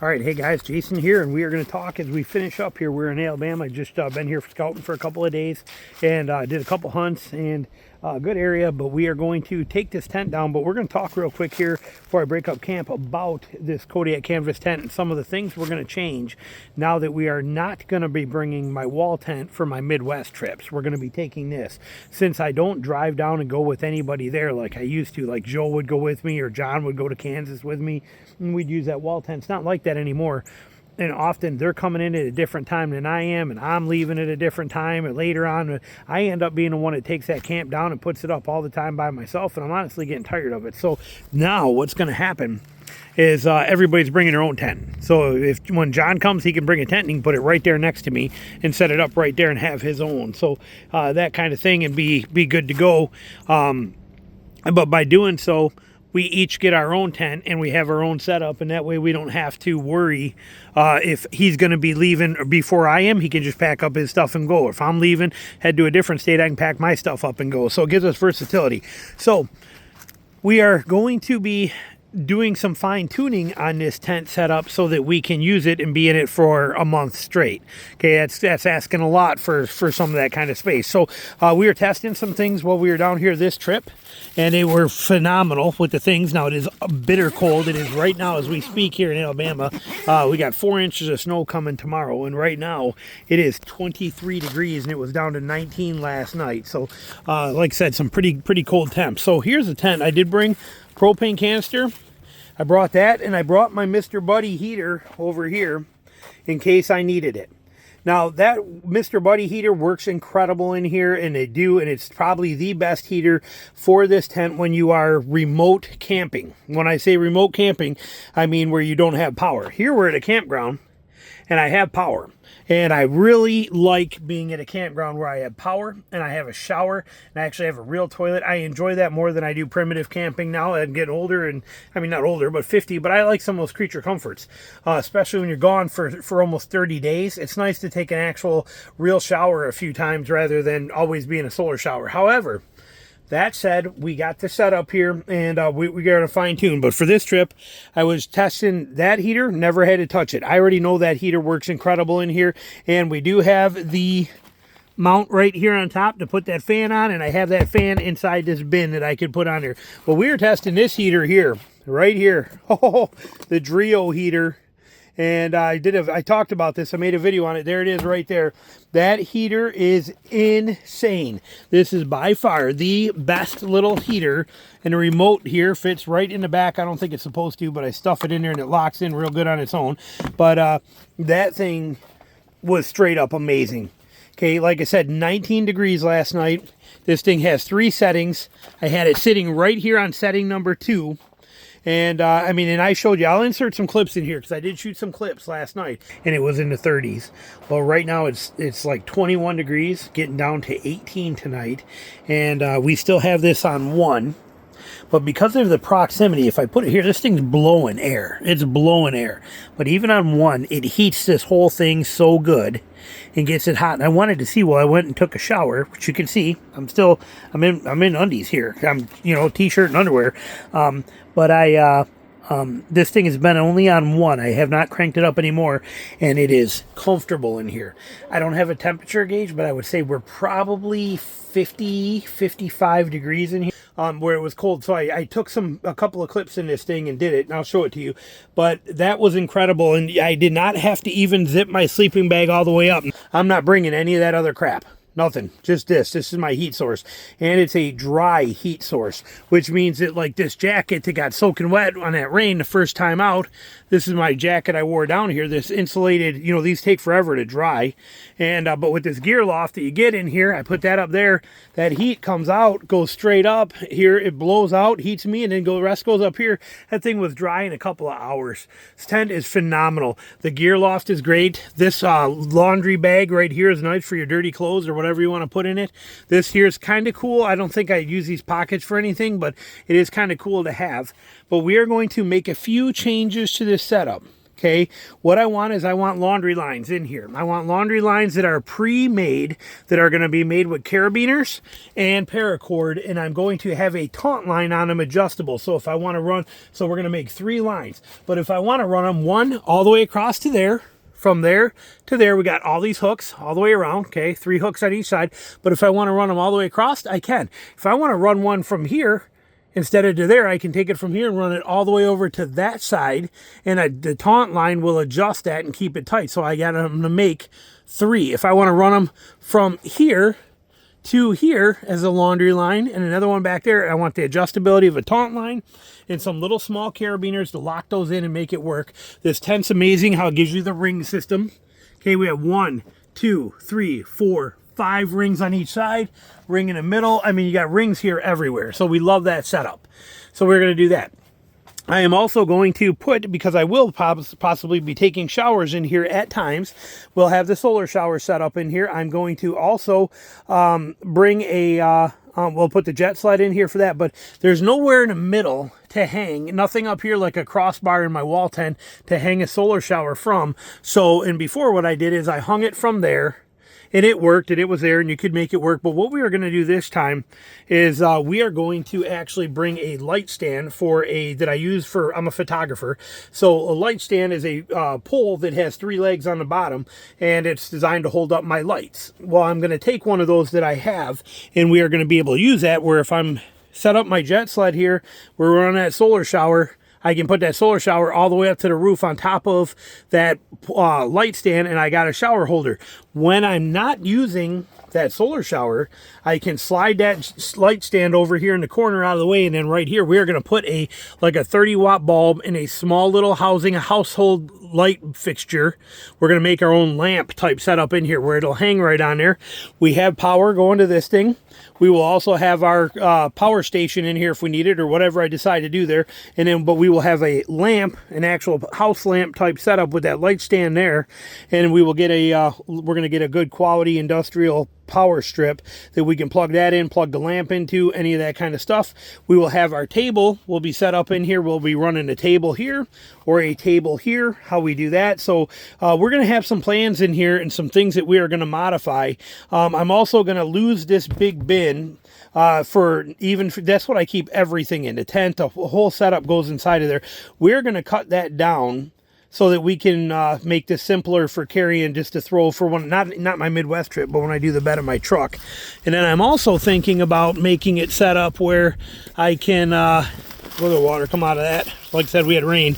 All right, hey guys, Jason here, and we are going to talk as we finish up here. We're in Alabama. I just been here scouting for a couple of days and did a couple hunts and good area, but we are going to take this tent down. But we're going to talk real quick here before I break up camp about this Kodiak canvas tent and some of the things we're going to change now that we are not going to be bringing my wall tent for my Midwest trips. We're going to be taking this since I don't drive down and go with anybody there like I used to. Like Joe would go with me or John would go to Kansas with me, and we'd use that wall tent. It's not like that anymore, and often they're coming in at a different time than I am, and I'm leaving at a different time, and later on I end up being the one that takes that camp down and puts it up all the time by myself, and I'm honestly getting tired of it. So now what's going to happen is everybody's bringing their own tent. So when John comes, he can bring a tent and he can put it right there next to me and set it up right there and have his own. So that kind of thing, and be good to go. But by doing so, we each get our own tent and we have our own setup, and that way we don't have to worry if he's going to be leaving before I am. He can just pack up his stuff and go. If I'm leaving, head to a different state, I can pack my stuff up and go. So it gives us versatility. So we are going to be doing some fine tuning on this tent setup so that we can use it and be in it for a month straight. Okay, that's asking a lot for some of that kind of space. So we were testing some things while we were down here this trip, and they were phenomenal with the things. Now it is bitter cold. It is right now as we speak here in Alabama. We got 4 inches of snow coming tomorrow, and right now it is 23 degrees, and it was down to 19 last night. So like I said, some pretty cold temps. So here's the tent. I did bring propane canister. I brought that, and I brought my Mr. Buddy heater over here in case I needed it. Now that Mr. Buddy heater works incredible in here, and it's probably the best heater for this tent when you are remote camping. When I say remote camping, I mean where you don't have power. Here we're at a campground and I have power. And I really like being at a campground where I have power and I have a shower and I actually have a real toilet. I enjoy that more than I do primitive camping now. I'm getting older, and I mean, not older, but 50, but I like some of those creature comforts, especially when you're gone for almost 30 days. It's nice to take an actual real shower a few times rather than always be in a solar shower. However, that said, we got the setup here, and we got to fine tune. But for this trip, I was testing that heater, never had to touch it. I already know that heater works incredible in here, and we do have the mount right here on top to put that fan on, and I have that fan inside this bin that I could put on there. Well, we were testing this heater here, right here. Oh, the Drio heater. And I talked about this. I made a video on it. There it is right there. That heater is insane. This is by far the best little heater. And the remote here fits right in the back. I don't think it's supposed to, but I stuff it in there and it locks in real good on its own. But that thing was straight up amazing. Okay, like I said, 19 degrees last night. This thing has 3 settings. I had it sitting right here on setting number 2. And I mean, and I showed you, I'll insert some clips in here because I did shoot some clips last night and it was in the 30s. Well, right now it's like 21 degrees, getting down to 18 tonight. And we still have this on 1. But because of the proximity, if I put it here, this thing's blowing air. It's blowing air. But even on 1, it heats this whole thing so good and gets it hot. And I wanted to see, well, I went and took a shower, which you can see. I'm in undies here. I'm, t-shirt and underwear. But this thing has been only on 1. I have not cranked it up anymore, and it is comfortable in here. I don't have a temperature gauge, but I would say we're probably 50, 55 degrees in here. Where it was cold. So I took a couple of clips in this thing and did it, and I'll show it to you. But that was incredible, and I did not have to even zip my sleeping bag all the way up. I'm not bringing any of that other crap. Nothing. Just this. This is my heat source. And it's a dry heat source, which means that like this jacket that got soaking wet on that rain the first time out, this is my jacket I wore down here. This insulated, these take forever to dry. And but with this gear loft that you get in here, I put that up there. That heat comes out, goes straight up here. It blows out, heats me, and then the rest goes up here. That thing was dry in a couple of hours. This tent is phenomenal. The gear loft is great. This laundry bag right here is nice for your dirty clothes or whatever you want to put in it. This here is kind of cool. I don't think I use these pockets for anything, but it is kind of cool to have. But we are going to make a few changes to this setup. Okay, what I want is I want laundry lines in here. I want laundry lines that are pre-made, that are going to be made with carabiners and paracord, and I'm going to have a taunt line on them adjustable. So if I want to run, so we're going to make 3 lines. But if I want to run them one all the way across to there, from there to there, we got all these hooks all the way around, okay, 3 hooks on each side. But if I want to run them all the way across, I can. If I want to run one from here, instead of to there, I can take it from here and run it all the way over to that side, and the taunt line will adjust that and keep it tight. So I got them to make 3. If I want to run them from here to here as a laundry line and another one back there, I want the adjustability of a taunt line and some little small carabiners to lock those in and make it work. This tent's amazing how it gives you the ring system. Okay, we have 1, 2, 3, 4, 5 rings on each side, ring in the middle. I mean, you got rings here everywhere. So we love that setup. So we're going to do that. I am also going to put, because I will possibly be taking showers in here at times, we'll have the solar shower set up in here. I'm going to also bring a, we'll put the jet sled in here for that, but there's nowhere in the middle to hang, nothing up here like a crossbar in my wall tent to hang a solar shower from. So, and before what I did is I hung it from there, and it worked, and it was there, and you could make it work. But what we are going to do this time is we are going to actually bring a light stand that I use for, I'm a photographer. So a light stand is a pole that has 3 legs on the bottom, and it's designed to hold up my lights. Well, I'm going to take one of those that I have, and we are going to be able to use that, where if I'm set up my jet sled here, we're running that solar shower, I can put that solar shower all the way up to the roof on top of that light stand, and I got a shower holder. When I'm not using that solar shower, I can slide that light stand over here in the corner out of the way, and then right here we're going to put like a 30-watt bulb in a small little housing, a household light fixture. We're going to make our own lamp type setup in here where it'll hang right on there. We have power going to this thing. We will also have our power station in here if we need it, or whatever I decide to do there. And then, but we will have a lamp, an actual house lamp type setup with that light stand there. And we will get we're going to get a good quality industrial power strip that we can plug that in, plug the lamp into, any of that kind of stuff. We will have our table will be set up in here. We'll be running a table here or a table here, how we do that. So we're going to have some plans in here and some things that we are going to modify. I'm also going to lose this big bin that's what I keep everything in. The tent, the whole setup goes inside of there. We're going to cut that down so that we can make this simpler for carrying, just to throw for one, not my Midwest trip, but when I do the bed of my truck. And then I'm also thinking about making it set up where I can, will the water come out of that? Like I said, we had rain.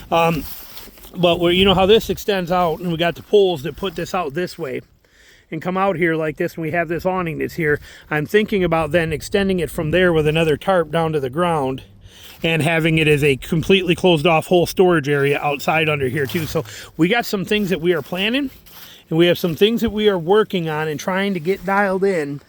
But where, you know how this extends out, and we got the poles that put this out this way and come out here like this, and we have this awning that's here. I'm thinking about then extending it from there with another tarp down to the ground, and having it as a completely closed off whole storage area outside under here too. So we got some things that we are planning, and we have some things that we are working on and trying to get dialed in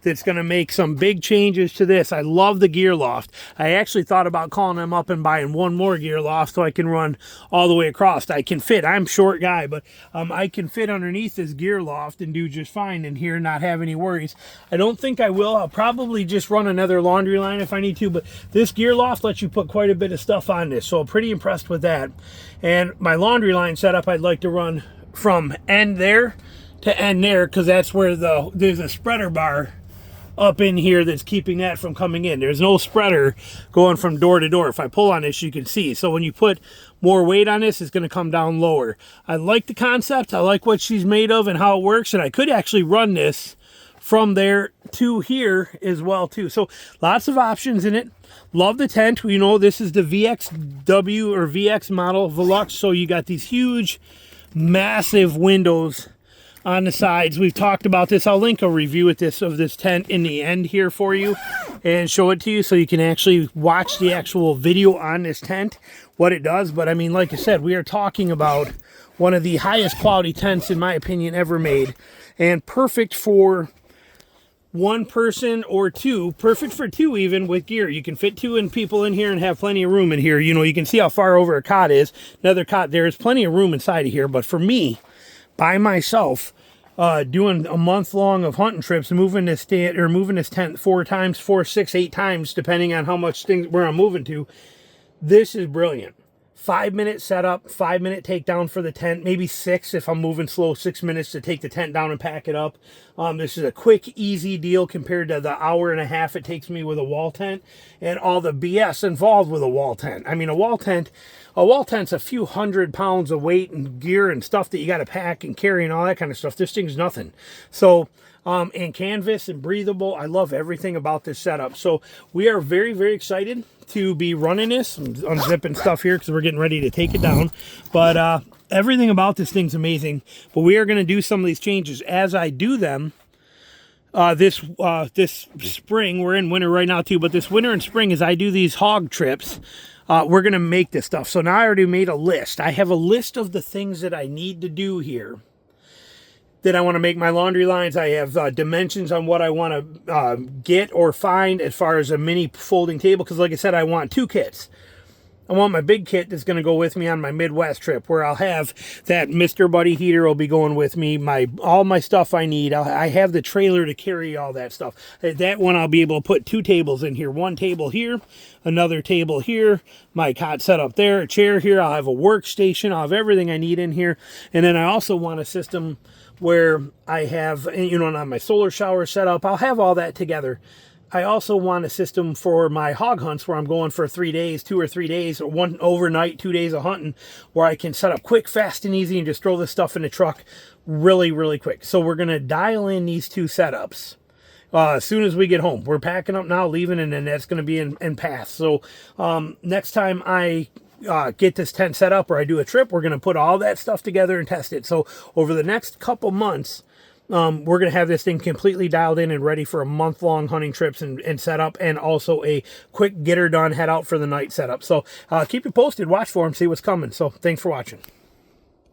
that's going to make some big changes to this. I love the gear loft. I actually thought about calling them up and buying one more gear loft so I can run all the way across. I can fit, I'm a short guy, but I can fit underneath this gear loft and do just fine in here, not have any worries. I don't think I will. I'll probably just run another laundry line if I need to, but this gear loft lets you put quite a bit of stuff on this, so I'm pretty impressed with that. And my laundry line setup, I'd like to run from end there to end there, because that's where there's a spreader bar up in here that's keeping that from coming in. There's no spreader going from door to door. If I pull on this, you can see. So when you put more weight on this, it's going to come down lower. I like the concept. I like what she's made of and how it works. And I could actually run this from there to here as well too. So lots of options in it. Love the tent. You know, this is the VXW or VX model Velux. So you got these huge, massive windows on the sides. We've talked about this. I'll link a review of this tent in the end here for you and show it to you so you can actually watch the actual video on this tent, what it does. But I mean, like I said, we are talking about one of the highest quality tents, in my opinion, ever made, and perfect for one person or two, perfect for two even with gear. You can fit 2 people in here and have plenty of room in here. You know, you can see how far over a cot is. Another cot, there's plenty of room inside of here. But for me, by myself, doing a month long of hunting trips, moving this tent 4 times, 4, 6, 8 times, depending on how much things where I'm moving to, this is brilliant. 5-minute setup, 5-minute takedown for the tent, maybe 6 if I'm moving slow, 6 minutes to take the tent down and pack it up. This is a quick, easy deal compared to the hour and a half it takes me with a wall tent and all the BS involved with a wall tent. I mean, a wall tent's a few hundred pounds of weight and gear and stuff that you got to pack and carry and all that kind of stuff. This thing's nothing. So, and canvas and breathable. I love everything about this setup. So we are very, very excited to be running this. I'm unzipping stuff here because we're getting ready to take it down. But everything about this thing's amazing. But we are going to do some of these changes. As I do them, this spring, we're in winter right now too, but this winter and spring, as I do these hog trips, we're going to make this stuff. So now I already made a list. I have a list of the things that I need to do here. That I want to make my laundry lines. I have dimensions on what I want to get or find as far as a mini folding table. Because like I said, I want 2 kits. I want my big kit that's going to go with me on my Midwest trip, where I'll have that Mr. Buddy heater will be going with me, all my stuff I need. I have the trailer to carry all that stuff. That one I'll be able to put 2 tables in here. 1 table here, another table here, my cot set up there, a chair here. I'll have a workstation. I'll have everything I need in here. And then I also want a system where I have, you know, on my solar shower set up. I'll have all that together. I also want a system for my hog hunts where I'm going for 3 days, 2 or 3 days, or 1 overnight, 2 days of hunting, where I can set up quick, fast, and easy and just throw this stuff in the truck really, really quick. So we're going to dial in these 2 setups as soon as we get home. We're packing up now, leaving, and then that's going to be in path. So next time I get this tent set up or I do a trip, we're going to put all that stuff together and test it. So over the next couple months, we're going to have this thing completely dialed in and ready for a month-long hunting trips and setup, and also a quick get her done, head out for the night setup. So keep you posted, watch for them, see what's coming. So thanks for watching.